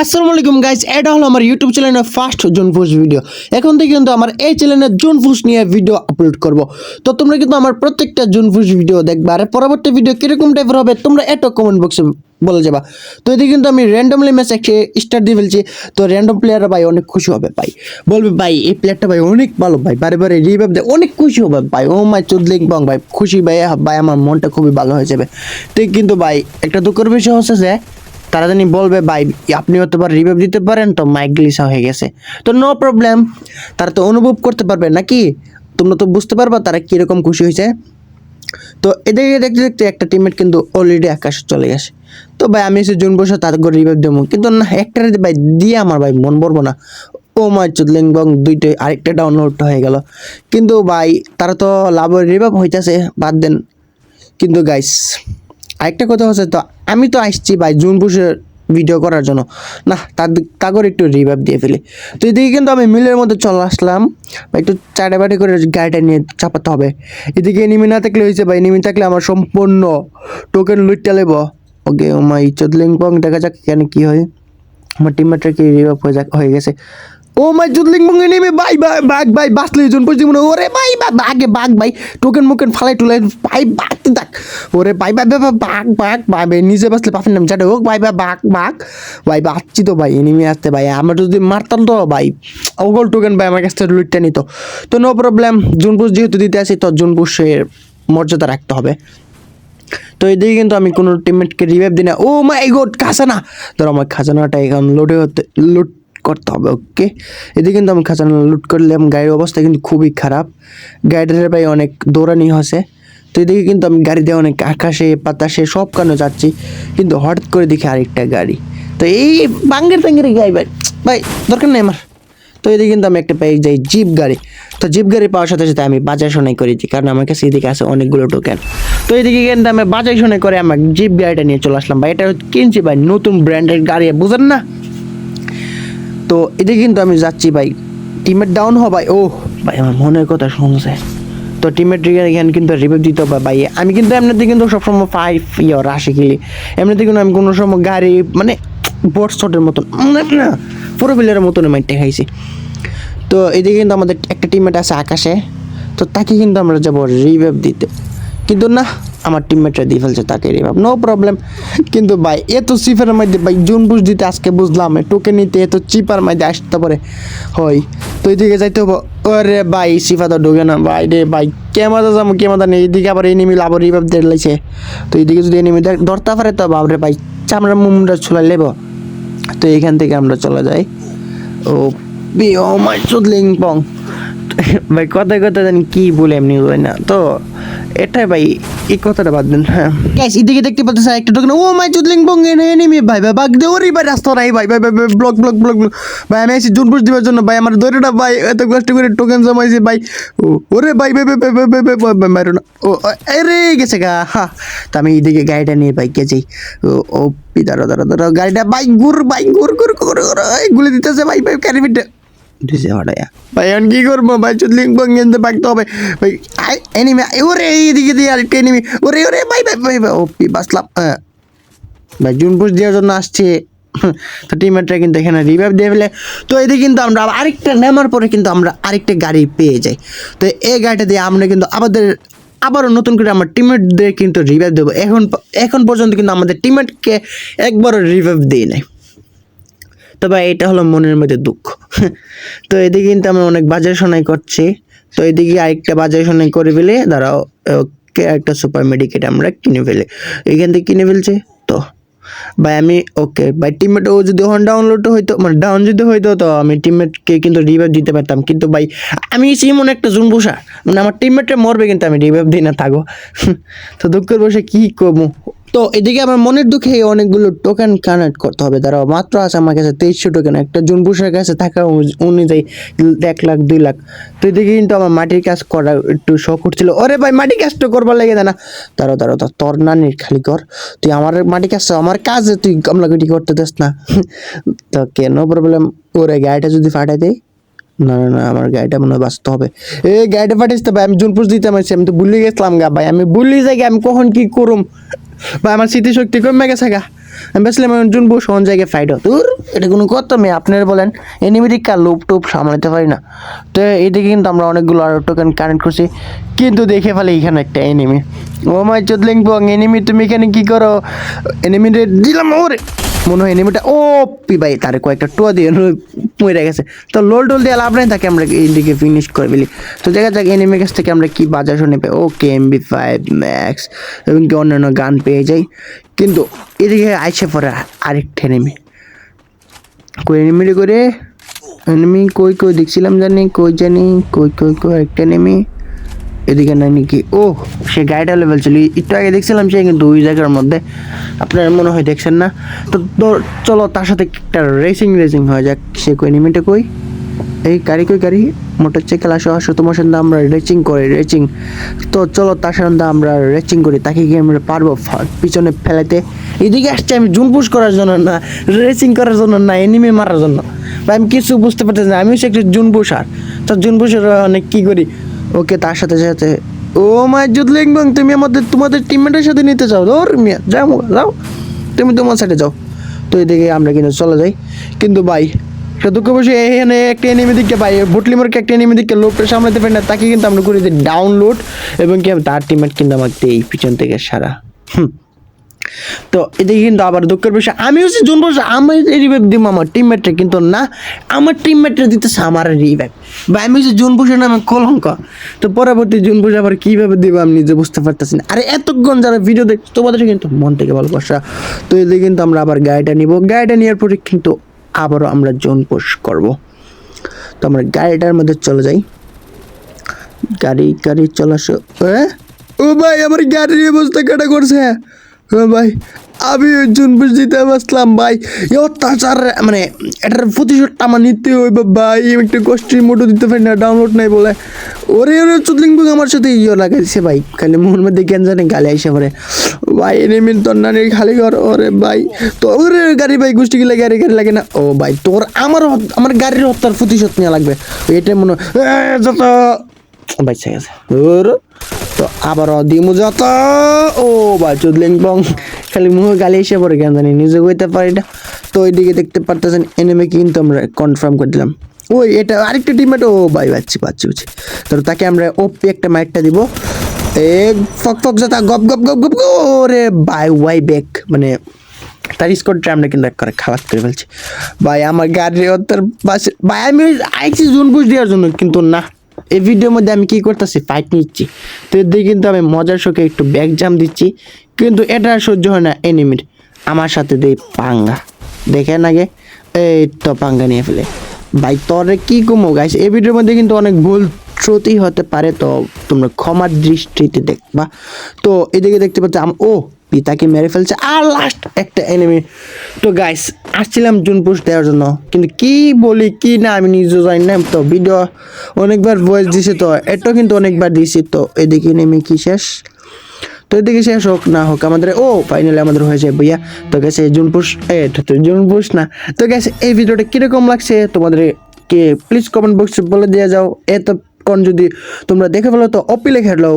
আসসালামু আলাইকুম গাইস, এটা হলো আমার ইউটিউব চ্যানেলের ফার্স্ট জোনপুশ ভিডিও। এখন থেকে কিন্তু আমার এই চ্যানেলে জোনপুশ নিয়ে ভিডিও আপলোড করব। তো তোমরা কিন্তু আমার প্রত্যেকটা জোনপুশ ভিডিও দেখবা, আর পরবর্তী ভিডিও কিরকম টাইপের হবে তোমরা এটা কমেন্ট বক্সে বলে যাবা। তো এদিকে কিন্তু আমি র্যান্ডমলি ম্যাচ একটা স্টার্ট দিয়ে ফেলছি। তো র্যান্ডম প্লেয়াররা ভাই অনেক খুশি হবে, ভাই বলবে ভাই এই প্লেয়ারটা ভাই অনেক ভালো, ভাই বারে বারে রিভাইভ দেয়, অনেক খুশি হবে ভাই। ও মাই চুদলিং বং ভাই খুশি ভাই, ভাই আমার মনটা খুবই ভালো হয়ে যাবে। তো কিন্তু ভাই একটা দুঃখের বিষয় হচ্ছে যে তারা জানি বলবে ভাই আপনি হতে পারে রিভাইভ দিতে পারেন, তো মাইক গ্লিচা হয়ে গেছে। তো নো প্রবলেম, তারা তো অনুভব করতে পারবে নাকি, তোমরা তো বুঝতে পারবা তারা কীরকম খুশি হয়েছে। তো এদিকে দেখতে দেখতে একটা টিমমেট কিন্তু অলরেডি আকাশে চলে গেছে। তো ভাই আমি এসে জুন বসে তাদের করে রিভাইভ দেবো, কিন্তু না একটা ভাই দিয়ে আমার ভাই মন ভরবো না। ও মাই চুদলিং বং দুইটাই আরেকটা ডাউনলোড হয়ে গেল। কিন্তু ভাই তারা তো লাভের রিভাইভ হইতেছে, বাদ দেন। কিন্তু গাইস আরেকটা কথা হচ্ছে, তো আমি তো আসছি ভাই জুনপুশের ভিডিও করার জন্য, না তাগর একটু রিভাইভ দিয়ে ফেলি। তো এদিকে কিন্তু আমি মিলের মধ্যে চলে আসলাম ভাই, একটু চাটাবাটি করে গাড়িটা নিয়ে চাপাতে হবে। এদিকে এনিমি না থাকলে হয়েছে ভাই, এনিমি থাকলে আমার সম্পূর্ণ টোকেন লুটটা লেব। ওকে ও মাই চোদলিং পং, দেখা যাক কেন কি হয়। আমার টিমমেটরা কি রিভাইভ হয়ে গেছে। ও মাই জুদলিং বঙ্গে নেমে ভাই বাঘ ভাই বাঁচলে জন পড়ছি মনে, ওরে ভাই বাঘে বাঘ ভাই টোকেন মুকেন ফালাই টুলাই ভাই বাঘতে থাক। ওরে ভাই ভাই বাঘ বাঘ ভাই নিজে বাঁচলে পাফের নাম চাটে হোক ভাই বাঘ বাঘ ভাই বাঁচছি তো ভাই, এনিমি আসতে ভাই আমার যদি মারতাম তো ভাই ওগল টোকেন ভাই আমার কাছ থেকে লুটটা নিত। তো নো প্রবলেম, জুনপুশ যেহেতু দিতে আসি তো জুনপুশের মর্যাদা রাখতে হবে। তো এদিকে কিন্তু আমি কোনো টিমমেটকে রিভাইভ দিই না। ও মাই গড খাজানা, ধরো আমার খাজানাটা এখন লুট করতে হবে। ওকে এদিকে কিন্তু আমি খাজানা লুট করলাম, গাড়ির অবস্থা কিন্তু খুবই খারাপ, গাড়িটার ভাই অনেক দৌড়ানি হয়েছে। তো এদিকে কিন্তু আমি গাড়ি দিয়ে অনেক আকাশে বাতাসে সব কানে যাচ্ছি, কিন্তু হঠাৎ করে দেখি আরেকটা গাড়ি। তো এই বাঙ্গের গাড়ি ভাই ভাই দরকার নেই আমার। তো এদিকে কিন্তু আমি একটা পেয়ে যাই জিপ গাড়ি। তো জিপ গাড়ি পাওয়ার সাথে সাথে আমি বাজার শোনাই করেছি, কারণ আমার কাছে এদিকে আছে অনেকগুলো টোকেন। তো এদিকে কিন্তু আমি বাজার শোনাই করে আমার জিপ গাড়িটা নিয়ে চলে আসলাম ভাই, এটা কিনছি ভাই নতুন ব্র্যান্ডের গাড়ি, বুঝেন না। তো এদিকে কিন্তু আমি যাচ্ছি ভাই, টিমের ডাউন হ ভাই। ও ভাই আমার মনের কথা শুনছে। তো টিমের এখানে কিন্তু রিভাইভ দিতে হবে ভাই। আমি কিন্তু এমনিতে কিন্তু সবসময় 5 রাশি খেলি, এমনিতে কিন্তু আমি কোনো সময় গাড়ি মানে বট শটের মতন না পুরো প্লেয়ারের মতন মাইটটা খাইছি। তো এদিকে কিন্তু আমাদের একটা টিমমেট আছে আকাশে, তো তাকে কিন্তু আমরা যাবো রিভাইভ দিতে, কিন্তু না আমার টিমমেটরা দিয়ে ফেলছে তাকে রিভাইভ। নো প্রবলেম, কিন্তু ভাই এত চিপার মধ্যে ভাই জুনপুশ দিতে আজকে বুঝলাম টোকেন নিতে এত চিপার মধ্যে আসতে পারে হয়। তো এইদিকে যাইতে হবো। ওরে ভাই সিফা তো ঢোকে না ভাই রে ভাই, কেমাদা যাবো কেমাদা নেই, এইদিকে আবার এনিমি লাভ রিভাইভ দিয়ে লাইছে। তো এইদিকে যদি এনিমি ধরতে পারে তো বাবরে ভাই চামড়া মুমটা ছুলাই লেব। তো এইখান থেকে আমরা চলে যাই। ও ও মাই চুদলিং পং ভাই কথায় কথায় জানি কি বলে এমনি হয় না। তো এটাই ভাই এই কথাটা বাদ দেন। হ্যাঁ গাইস এদিকে দেখতে পাচ্ছেন একটা টোকেন, ও মাই চুদলিং পং এনিমি ভাই ভাই বাগ দে, ওরে ভাই রাস্তা নাই ভাই ভাই ভাই ব্লক ব্লক ব্লক ভাই, আমি এসে জুনপুশ দিবার জন্য ভাই আমার দৌড়েটা ভাই এত কষ্ট করে টোকেন জমাইছি ভাই। ওরে ভাই ভাই ভাই ভাই ভাই ভাই ভাই মারো না। ও আরে গেছে গা হা। তো আমি এইদিকে গাড়িটা নিয়ে বাইক গেছি। ও দাঁড়ো দাঁড়ো দাঁড়ো গাড়িটা ভাই ঘুর গুলি দিতেছে ভাই ভাই ক্যারিবিটটা দিছে হটায়া ভাই। এখন কি করবো ভাই চুদলিং বং এনতে পাকতে হবে ভাই। এনিমি ওরে এইদিকে দিয়ে আরেকটা এনিমি, ওরে ওরে ভাই ভাই ভাই ভাই ওপি বাসলাম ভাই জুনপুশ দেওয়ার জন্য আসছে। তো টিমমেটরা কিন্তু এখানে রিভাইভ দিয়ে ফেলে। তো এদিকে কিন্তু আমরা আরেকটা নামার পরে কিন্তু আমরা আরেকটা গাড়ি পেয়ে যাই। তো এই গাড়িটা দিয়ে আমরা কিন্তু আবারও নতুন করে আমার টিমমেটদের কিন্তু রিভাইভ দেবো। এখন পর্যন্ত কিন্তু আমাদের টিমমেটকে একবারও রিভাইভ দিই নাই। তো ভাই এটা হলো মনের মধ্যে দুঃখ। তো এদিকে কিন্তু আমি অনেক বাজার শোনাই করছি। তো এদিকে আরেকটা বাজার শোনাই করে ফেলে দাঁড়াও, একটা সুপার মেডিকেট আমরা কিনে ফেলে, এখান থেকে কিনে ফেলছে। তো ভাই আমি ওকে ভাই টিমমেট ও যদি ডাউনলোড হইতো মানে ডাউন যদি হইতো তো আমি টিমমেটকে কিন্তু রিভাইভ দিতে পারতাম, কিন্তু ভাই আমি এমন একটা জুনপুশা মানে আমার টিমমেটটা মরবে কিন্তু আমি রিভাইভ দিই না থাকো। তো দুঃখের বসে কি করবো। তো এদিকে আমার মনের দুঃখে অনেকগুলো টোকেন কানেক্ট করতে হবে, দাঁড়াও মাত্র আছে আমার কাছে 2300 টোকেন, একটা জুনপুশের কাছে থাকা অনুযায়ী 1 লাখ 2 লাখ। তো এদিকে কিন্তু আমার মাটির কাজ করা একটু শখ উঠছিল। ওরে ভাই মাটির কাজটা করবার লাগে না, দাঁড়াও তোর নানির খালি কর, তুই আমার মাটির কাজটা আমার কাজে তুই গামলাগুটি করতে দেস না। তো কেন প্রবলেম, ওরে গাড়িটা যদি ফাটাই দেয় না না না, আমার গাড়িটা মনে হয় বাঁচতে হবে। এই গাড়িটা পাঠিয়েছে ভাই, আমি জুনপুষ দিতে পারছি, আমি তো ভুলে গেছিলাম গা ভাই, আমি ভুলে যাই গা, আমি কখন কি করুম ভাই, আমার স্মৃতিশক্তি কমে গেছে গা। আমি বেসলাম জুনপুষ কোন জায়গায় ফাইট তোর, এটা কোনো কথা মেয়ে, আপনারা বলেন এনিমিটিকা লোপ টোপ সামলাতে পারি না। তো এদিকে কিন্তু আমরা অনেকগুলো আরো টোকেন কানেক্ট করছি, কিন্তু দেখে ফেলে এখানে একটা এনিমি। ও মাই চোদলিং বং, এনিমি তুমি এখানে কি করো? এনিমিটা দিলাম ওরে, মনে হয় এনিমিটা ও পি ভাই, তার কয়েকটা টোয়া দিয়ে মরে গেছে। তো লোল টোল দিয়ে লাভ নেই, তাকে আমরা এইদিকে ফিনিশ করে ফেলি। তো দেখা যাক এনিমির কাছ থেকে আমরা কি বাজার শুনে পাই। ওকে MP5 ম্যাক্স এবং কি অন্যান্য গান পেয়ে যাই। কিন্তু এদিকে আইসে পরে আরেকটা এনিমি, কই এনিমিটা করে, এনিমি কই কই দেখছিলাম জানি, কই জানি কই কই কই একটা এনিমি এদিকে নাই নাকি? ও সে গাড়িটা লেভেল ছিল, একটু আগে দেখছিলাম সে কিন্তু ওই জায়গার মধ্যে, আপনারা মনে হয় দেখছেন না। তো চলো তার সাথে একটা রেসিং হয়ে যাক। সে কই এনিমিটা কই, এই গাড়ি কই গাড়ি, মোটর সাইকেল আসো আসো, তোমার সাথে আমরা রেচিং। তো চলো তার সাথে আমরা রেচিং করি, তাকে কি আমরা পারবো পিছনে ফেলাতে? এদিকে আসছে আমি জুন পুশ করার জন্য না, রেচিং করার জন্য না, এনিমি মারার জন্য ভাই, আমি কিছু বুঝতে পারতেছি না। আমিও সে একটা জুন পুষার, তো জুন পুষার অনেক কী করি। ওকে তার সাথে সাথে ও মাই জুদলিং বং, তুমি তোমাদের টিমমেটের সাথে নিতে চাও? ওর মিয়া যাও, তুমি তোমার সাথে যাও। তো এদিকে আমরা কিন্তু চলে যাই, কিন্তু ভাই দুঃখ বসে এখানে একটা এনিমি দিকে ভাই, বুটলিমোরকে একটা এনিমি দিকে লোডটা সামলাতে পারি না, তাকে কিন্তু আমরা করে দিই ডাউনলোড, এবং কি তার টিমমেট কিন্তু আমাকে এই পিছন থেকে সারা। তো এদিকে কিন্তু আবার দুঃখের বিষয়, আমি হচ্ছে জুন বসে আমি রিভাইভ দিব আমার টিমমেটরা, কিন্তু না, আমার টিমমেটরা দিতেছে আমার রিভাইভ বা আমি হচ্ছে জুন বসে নামে কলঙ্ক। তো পরবর্তী জুন বসে আবার কীভাবে দেবো আমি নিজে বুঝতে পারতেছি না। আরে এতক্ষণ যারা ভিডিও দেখ তোমাদের কিন্তু মন থেকে ভালোবাসা। তো এদিকে কিন্তু আমরা আবার গাড়িটা নিব, গাড়িটা নেওয়ার পরে কিন্তু আবারও আমরা জোন পোস্ট করব। তো আমরা গাড়িটার মধ্যে চলে যাই, গাড়ি চলে আসো। ও ভাই আমার গাড়ির অবস্থা কাটা করছে। ও ভাই আমি ওই জুনপুষ দিতে বসলাম ভাই, অত্যাচার মানে এটার প্রতিশোধটা আমার নিতে হইবে ভাই। একটা গোষ্ঠীর মোটো দিতে পারি না, ডাউনলোড নাই বলে। ওরে চুদলিং বুক আমার সাথে লাগাইছে ভাই, খালি মুখের মধ্যে কেন জানে গালে আইসে পরে ভাই, এনিমির তোর নানির খালি ঘর। ওরে ভাই তো ওরে গাড়ি ভাই গোষ্ঠী গেলে গাড়ি লাগে না। ও ভাই তোর আমার গাড়ির হত্যার প্রতিশোধ নেওয়া লাগবে, এটা মনে যত বাইচা গেছে ওর। তো আবারও দিমু যত, ও ভাই চুদলিং বং খালি মুখে গালি এসে পড়ে কেন জানি, নিজে কইতে পারি না। তো ওইদিকে দেখতে পারতেছেন এনিমি কিন্তু আমরা কনফার্ম করে দিলাম। ওই এটা আরেকটা টিমমেট, ও ভাই পাচ্ছি তো তাকে আমরা ওপি একটা মাইকটা দিব, ফক যাতা গপ গপ গপ গপ। ওরে ভাই ওয়াই ব্যাক, মানে তার স্কোরটা আমরা কিন্তু এক করে খাওয়াত করে ফেলছি ভাই। আমার গাড়ি তার বাসে ভাই, আমি আইছি জুন বুঝ দেওয়ার জন্য, কিন্তু না, এই ভিডিওর মধ্যে আমি কি করতেছি ফাইট নিচ্ছি। তো এর দিকে কিন্তু আমি মজার শোকে একটু ব্যাক জাম দিচ্ছি, কিন্তু এটা সহ্য হয় না এনিমির, আমার সাথে দেই পাঙ্গা। দেখেন আগে এই তো পাঙ্গা নিয়ে ফেলে ভাই, তোরে কি কমো গাইস। এই ভিডিওর মধ্যে কিন্তু অনেক ভুল ত্রুটি হতে পারে, তো তোমরা ক্ষমার দৃষ্টিতে দেখবা। তো এদিকে দেখতে পাচ্ছ ও পিতাকে মেরে ফেলছে, আর লাস্ট একটা এনিমি। তো গাইস আসছিলাম জুন পুশ দেওয়ার জন্য, কিন্তু কি বলি কি না আমি নিজেও জানি না। তো ভিডিও অনেকবার ভয়েস দিছি, তো এটাও কিন্তু অনেকবার দিছি। তো এদিকে নেমে কি শেষ, তো এদিকে শেষ হোক না হোক আমাদের, ও ফাইনালি আমাদের হয়ে যায় ভাইয়া। তো গেছে জুন পুশ, জুন পুশ না। তো গেছে এই ভিডিওটা কীরকম লাগছে তোমাদের কে প্লিজ কমেন্ট বক্সে বলে দিয়ে যাও। এতক্ষণ যদি তোমরা দেখে ফেলো তো অপি লেখে দাও।